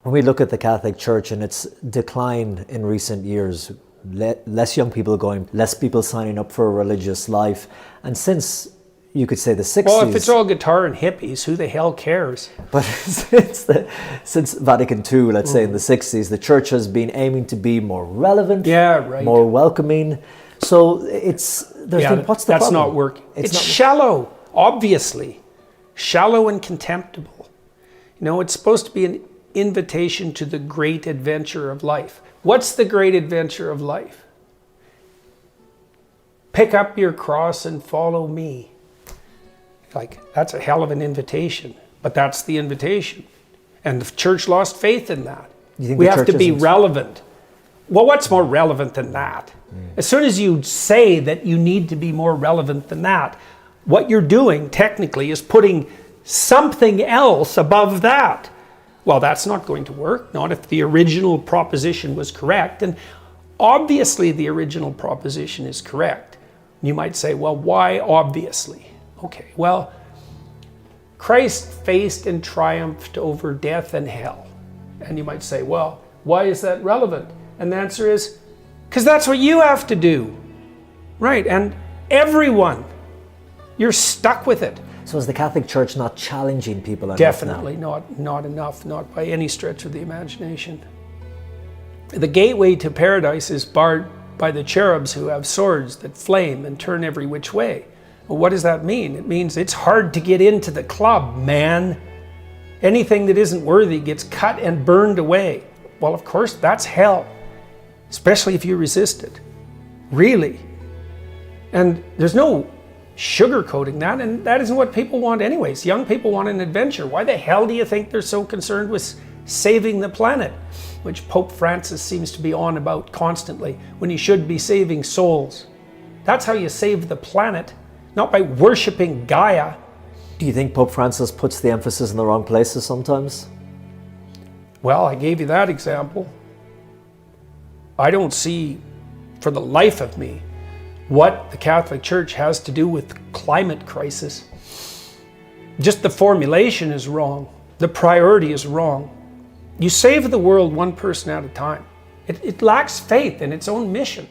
When we look at the Catholic Church and its decline in recent years, less young people going, less people signing up for a religious life, and since you could say the 60s. Well, if it's all guitar and hippies, who the hell cares? But since Vatican II, let's say in the 60s, the church has been aiming to be more relevant, more welcoming. So what's the problem? That's not working. It's shallow, obviously. Shallow and contemptible. You know, it's supposed to be an invitation to the great adventure of life. What's the great adventure of life? Pick up your cross and follow me. Like, that's a hell of an invitation, but that's the invitation. And the church lost faith in that. We have to be relevant. Well, what's more relevant than that? As soon as you say that you need to be more relevant than that, what you're doing technically is putting something else above that. Well, that's not going to work, not if the original proposition was correct. And obviously the original proposition is correct. You might say, well, why obviously? Okay, well, Christ faced and triumphed over death and hell. And you might say, well, why is that relevant? And the answer is, because that's what you have to do. Right, and everyone, you're stuck with it. So is the Catholic Church not challenging people enough? Definitely not enough, not by any stretch of the imagination. The gateway to paradise is barred by the cherubs who have swords that flame and turn every which way. Well, what does that mean? It means it's hard to get into the club, man. Anything that isn't worthy gets cut and burned away. Well, of course, that's hell, especially if you resist it. Really. And there's no sugarcoating that, and that isn't what people want anyways. Young people want an adventure. Why the hell do you think they're so concerned with saving the planet, which Pope Francis seems to be on about constantly, when he should be saving souls? That's how you save the planet, not by worshipping Gaia. Do you think Pope Francis puts the emphasis in the wrong places sometimes? Well, I gave you that example. I don't see, for the life of me, what the Catholic Church has to do with the climate crisis. Just the formulation is wrong. The priority is wrong. You save the world one person at a time. It lacks faith in its own mission.